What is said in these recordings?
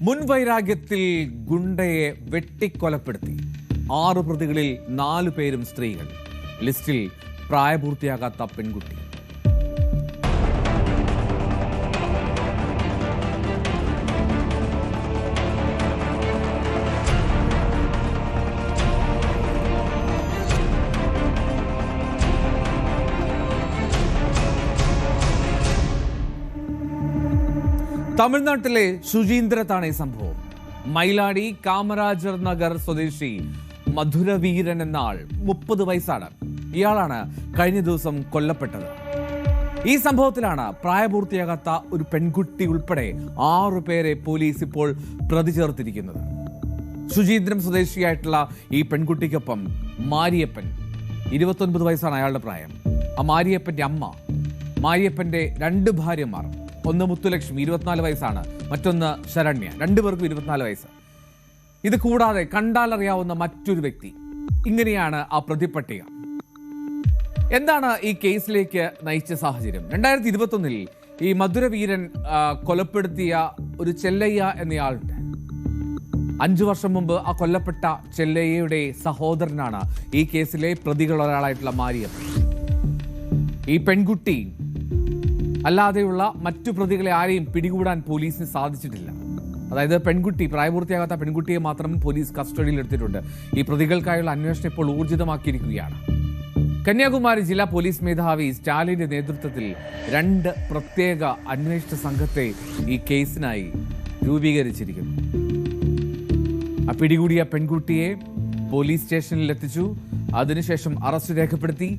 മുൻവൈരാഗ്യത്തിൽ ഗുണ്ടയെ വെട്ടിക്കൊലപ്പെടുത്തി 6 പ്രതികളിൽ 4 പേരും സ്ത്രീകൾ. ലിസ്റ്റിൽ പ്രായപൂർത്തിയാകാത്ത പെൺകുട്ടി. തമിഴ്നാട്ടിലെ ശുചീന്ദ്രത്താണ് ഈ സംഭവം. മൈലാടി കാമരാജർ നഗർ സ്വദേശി മധുരവീരൻ എന്ന ആൾ 30 വയസ്സാണ്. ഇയാളാണ് കഴിഞ്ഞ ദിവസം കൊല്ലപ്പെട്ടത്. ഈ സംഭവത്തിലാണ് പ്രായപൂർത്തിയാകാത്ത ഒരു പെൺകുട്ടി ഉൾപ്പെടെ 6 പേരെ പോലീസ് ഇപ്പോൾ പ്രതി ചേർത്തിരിക്കുന്നത്. ശുചീന്ദ്രം സ്വദേശിയായിട്ടുള്ള ഈ പെൺകുട്ടിക്കൊപ്പം മാരിയപ്പൻ, 29 വയസ്സാണ് അയാളുടെ പ്രായം. ആ മാരിയപ്പന്റെ അമ്മ, മാരിയപ്പന്റെ 2 ഭാര്യമാർ, ഒന്ന് മുത്തുലക്ഷ്മി 24 വയസ്സാണ്, മറ്റൊന്ന് ശരണ്യ, 2 പേർക്കും 24 വയസ്സ്. ഇത് കൂടാതെ കണ്ടാലറിയാവുന്ന മറ്റൊരു വ്യക്തി. ഇങ്ങനെയാണ് ആ പ്രതിപട്ടിക. എന്താണ് ഈ കേസിലേക്ക് നയിച്ച സാഹചര്യം? 2021 ഈ മധുരവീരൻ കൊലപ്പെടുത്തിയ ഒരു ചെല്ലയ്യ എന്നയാളുണ്ട്. 5 വർഷം മുമ്പ് ആ കൊല്ലപ്പെട്ട ചെല്ലയ്യയുടെ സഹോദരനാണ് ഈ കേസിലെ പ്രതികളൊരാളായിട്ടുള്ള മാരിയപ്പൻ. ഈ പെൺകുട്ടി അല്ലാതെയുള്ള മറ്റു പ്രതികളെ ആരെയും പിടികൂടാൻ പോലീസിന് സാധിച്ചിട്ടില്ല. അതായത് പെൺകുട്ടി, പ്രായപൂർത്തിയാകാത്ത പെൺകുട്ടിയെ മാത്രം പോലീസ് കസ്റ്റഡിയിൽ എടുത്തിട്ടുണ്ട്. ഈ പ്രതികൾക്കായുള്ള അന്വേഷണം ഇപ്പോൾ ഊർജിതമാക്കിയിരിക്കുകയാണ്. കന്യാകുമാരി ജില്ലാ പോലീസ് മേധാവി സ്റ്റാലിന്റെ നേതൃത്വത്തിൽ 2 പ്രത്യേക അന്വേഷണ സംഘത്തെ ഈ കേസിനായി രൂപീകരിച്ചിരിക്കുന്നു. ആ പിടികൂടിയ പെൺകുട്ടിയെ പോലീസ് സ്റ്റേഷനിൽ എത്തിച്ചു. അതിനുശേഷം അറസ്റ്റ് രേഖപ്പെടുത്തി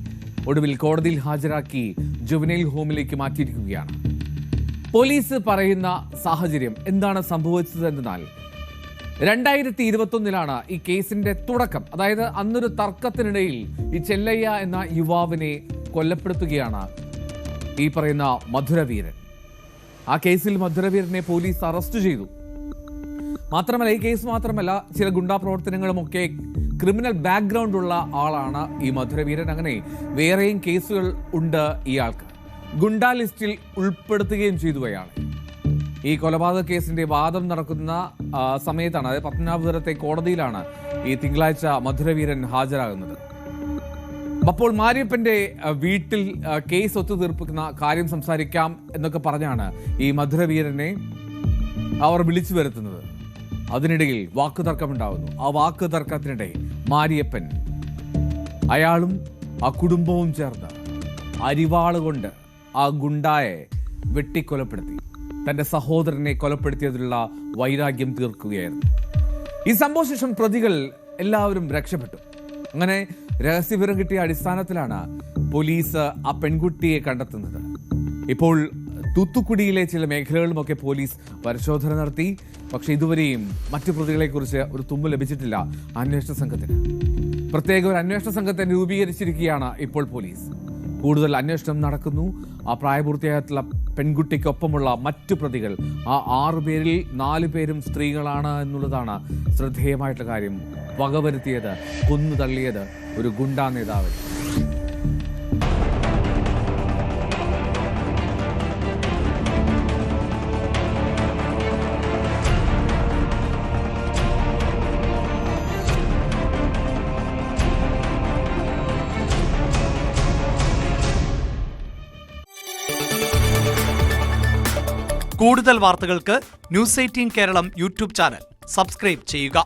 ഒടുവിൽ കോടതിയിൽ ഹാജരാക്കി ജുവനൈൽ ഹോമിലേക്ക് മാറ്റിയിരിക്കുകയാണ്. പോലീസ് പറയുന്ന സാഹചര്യം എന്താണ് സംഭവിച്ചത് എന്നാൽ 2021 ഈ കേസിന്റെ തുടക്കം. അതായത് അന്നൊരു തർക്കത്തിനിടയിൽ ഈ ചെല്ലയ്യ എന്ന യുവാവിനെ കൊലപ്പെടുത്തുകയാണ് ഈ പറയുന്ന മധുരവീരൻ. ആ കേസിൽ മധുരവീരനെ പോലീസ് അറസ്റ്റ് ചെയ്തു. മാത്രമല്ല, ഈ കേസ് മാത്രമല്ല, ചില ഗുണ്ടാ പ്രവർത്തനങ്ങളുമൊക്കെ ക്രിമിനൽ ബാക്ക്ഗ്രൗണ്ട് ഉള്ള ആളാണ് ഈ മധുരവീരൻ. അങ്ങനെ വേറെയും കേസുകൾ ഉണ്ട് ഇയാൾക്ക്. ഗുണ്ടാ ലിസ്റ്റിൽ ഉൾപ്പെടുത്തുകയും ചെയ്തു അയാൾ. ഈ കൊലപാതക കേസിന്റെ വാദം നടക്കുന്ന സമയത്താണ്, അതായത് പത്തനാപുരത്തെ കോടതിയിലാണ് ഈ തിങ്കളാഴ്ച മധുരവീരൻ ഹാജരാകുന്നത്. അപ്പോൾ മാരിയപ്പന്റെ വീട്ടിൽ കേസ് ഒത്തുതീർപ്പിക്കുന്ന കാര്യം സംസാരിക്കാം എന്നൊക്കെ പറഞ്ഞാണ് ഈ മധുരവീരനെ അവർ വിളിച്ചു വരുത്തുന്നത്. അതിനിടയിൽ വാക്കുതർക്കമുണ്ടാകുന്നു. ആ വാക്കുതർക്കത്തിനിടെ മാരിയപ്പൻ, അയാളും ആ കുടുംബവും ചേർന്ന് അരിവാളുകൊണ്ട് ആ ഗുണ്ടായെ വെട്ടിക്കൊലപ്പെടുത്തി. തന്റെ സഹോദരനെ കൊലപ്പെടുത്തിയതിലുള്ള വൈരാഗ്യം തീർക്കുകയായിരുന്നു. ഈ സംഭവശേഷം പ്രതികൾ എല്ലാവരും രക്ഷപ്പെട്ടു. അങ്ങനെ രഹസ്യവിവരം കിട്ടിയ അടിസ്ഥാനത്തിലാണ് പോലീസ് ആ പെൺകുട്ടിയെ കണ്ടെത്തുന്നത്. ഇപ്പോൾ തൂത്തുക്കുടിയിലെ ചില മേഖലകളിലുമൊക്കെ പോലീസ് പരിശോധന നടത്തി. പക്ഷെ ഇതുവരെയും മറ്റു പ്രതികളെക്കുറിച്ച് ഒരു തുമ്പ് ലഭിച്ചിട്ടില്ല അന്വേഷണ സംഘത്തിന്. പ്രത്യേക ഒരു അന്വേഷണ സംഘത്തെ രൂപീകരിച്ചിരിക്കുകയാണ് ഇപ്പോൾ പോലീസ്. കൂടുതൽ അന്വേഷണം നടക്കുന്നു. ആ പ്രായപൂർത്തിയായിട്ടുള്ള പെൺകുട്ടിക്കൊപ്പമുള്ള മറ്റു പ്രതികൾ, ആ 6 പേരിൽ 4 പേരും സ്ത്രീകളാണ് എന്നുള്ളതാണ് ശ്രദ്ധേയമായിട്ടുള്ള കാര്യം. വകവരുത്തിയത്, കൊന്നു തള്ളിയത് ഒരു ഗുണ്ടാ നേതാവ്. കൂടുതൽ വാർത്തകൾക്ക് news 18 Keralam YouTube channel subscribe ചെയ്യുക.